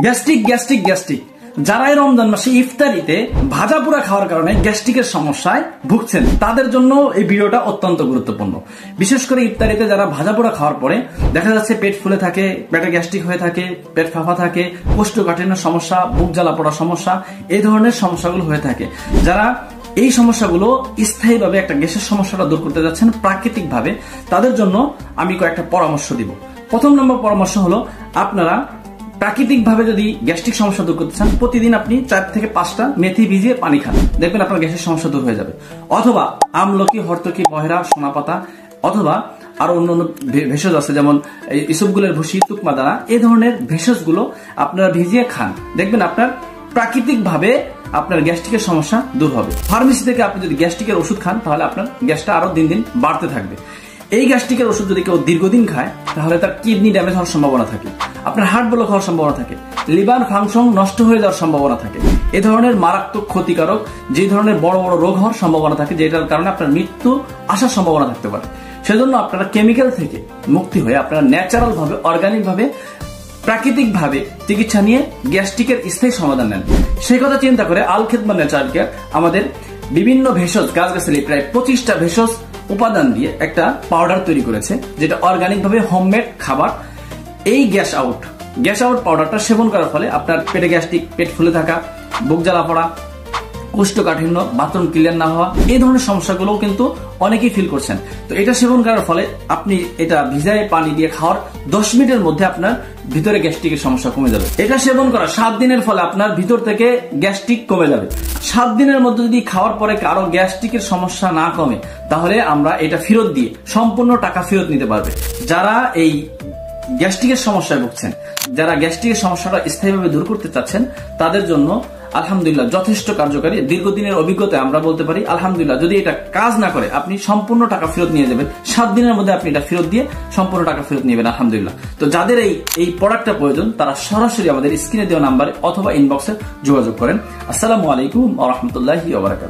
Gastric gastric gastric যারা এই রমজান মাসে ইফতারিতে ভাজা পোড়া খাওয়ার কারণে গ্যাস্ট্রিকের সমস্যায় ভুগছেন তাদের জন্য এই ভিডিওটা অত্যন্ত গুরুত্বপূর্ণ। বিশেষ করে ইফতারিতে যারা ভাজা পোড়া খাওয়ার পরে দেখা যাচ্ছে পেট ফুলে থাকে, পেটে গ্যাস্ট্রিক হয়ে থাকে, পেট ফাঁপা থাকে, কোষ্ঠকাঠিন্য সমস্যা, বুক জ্বালা পোড়া সমস্যা, এই ধরনের সমস্যাগুলো হয়ে থাকে। যারা এই সমস্যাগুলো স্থায়ীভাবে একটা গ্যাসের সমস্যাটা দূর করতে যাচ্ছেন প্রাকৃতিকভাবে, তাদের জন্য আমি কয়েকটা পরামর্শ দিব। প্রথম নম্বর পরামর্শ হলো, আপনারা প্রাকৃতিকভাবে যদি গ্যাস্ট্রিক সমস্যা দূর করতে চান, প্রতিদিন আপনি 4 থেকে 5টা মেথি ভিজিয়ে পানি খান, দেখবেন আপনার গ্যাসের সমস্যা দূর হয়ে যাবে। অথবা আমলকি, হরতকি, বহেরা, সোনাপাতা, অথবা আরো অন্যান্য ভেষজ আছে যেমন ইসবগুলের ভুসি, তুকমা দানা, এই ধরনের ভেষজগুলো আপনারা ভিজিয়ে খান, দেখবেন আপনার প্রাকৃতিকভাবে আপনার গ্যাস্ট্রিকের সমস্যা দূর হবে। ফার্মেসি থেকে আপনি যদি গ্যাস্ট্রিকের ওষুধ খান তাহলে আপনার গ্যাসটা আরো দিন দিন বাড়তে থাকবে। এই গ্যাস্ট্রিকের ওষুধ যদি কেউ দীর্ঘদিন খায় তাহলে তার কিডনি ড্যামেজ হওয়ার সম্ভাবনা থাকে, আপনার হার্ট ব্লক হওয়ার সম্ভাবনা থাকে, লিভার ফাংশন নষ্ট হয়ে যাওয়ার সম্ভাবনা থাকে। এ ধরনের মারাত্মক ক্ষতিকারক যে ধরনের বড় বড় রোগ হওয়ার সম্ভাবনা থাকে, যেটার কারণে আপনার মৃত্যু আসার সম্ভাবনা থাকতে পারে। সেজন্য আপনারা কেমিক্যাল থেকে মুক্তি হয়ে আপনারা ন্যাচারাল ভাবে, অর্গানিক ভাবে, প্রাকৃতিক ভাবে চিকিৎসা নিয়ে গ্যাস্ট্রিকের স্থায়ী সমাধান নেন। সেই কথা চিন্তা করে আল খেদমা ন্যাচারাল কেয়ার আমাদের বিভিন্ন ভেষজ, গাছগাছালি প্রায় 25টা ভেষজ উপাদান দিয়ে একটা পাউডার তৈরি করেছে, যেটা অর্গানিক ভাবে হোমমেড খাবার। এই গ্যাস আউট পাউডারটা সেবন করার ফলে আপনার পেটে গ্যাস্ট্রিক, পেট ফুলে থাকা, বুক জ্বালা পড়া, কোষ্ঠকাঠিন্য, বাথরুম ক্লিয়ার না হওয়া, এই ধরনের সমস্যাগুলো কিন্তু অনেকেই ফিল করছেন। তো এটা সেবন করার ফলে আপনি এটা ভিজায় পানি দিয়ে খাওয়ার 10 মিনিটের মধ্যে আপনার ভিতরে গ্যাস্ট্রিকের সমস্যা কমে যাবে। এটা সেবন করা 7 দিনের ফলে আপনার ভিতর থেকে গ্যাস্ট্রিক কমে যাবে। 7 দিনের মধ্যে যদি খাওয়ার পরে কারো গ্যাস্ট্রিকের সমস্যা না কমে, তাহলে আমরা এটা ফেরত দিয়ে সম্পূর্ণ টাকা ফেরত নিতে পারবে। যারা এই গ্যাস্ট্রিকের সমস্যায় ভুগছেন, যারা গ্যাস্ট্রিকের সমস্যাটা স্থায়ীভাবে দূর করতে চাচ্ছেন, তাদের জন্য আলহামদুলিল্লাহ যথেষ্ট কার্যকারী। দীর্ঘদিনের অভিজ্ঞতায় আমরা বলতে পারি আলহামদুলিল্লাহ, যদি এটা কাজ না করে আপনি সম্পূর্ণ টাকা ফেরত নিয়ে যাবেন। 7 দিনের মধ্যে আপনি এটা ফেরত দিয়ে সম্পূর্ণ টাকা ফেরত নেবেন আলহামদুলিল্লাহ। তো যাদের এই প্রোডাক্টটা প্রয়োজন তারা সরাসরি আমাদের স্ক্রিনে দেওয়া নাম্বারে অথবা ইনবক্সে যোগাযোগ করেন। আসসালামু আলাইকুম ওয়া রাহমাতুল্লাহি ওয়া বারাকাতুহু।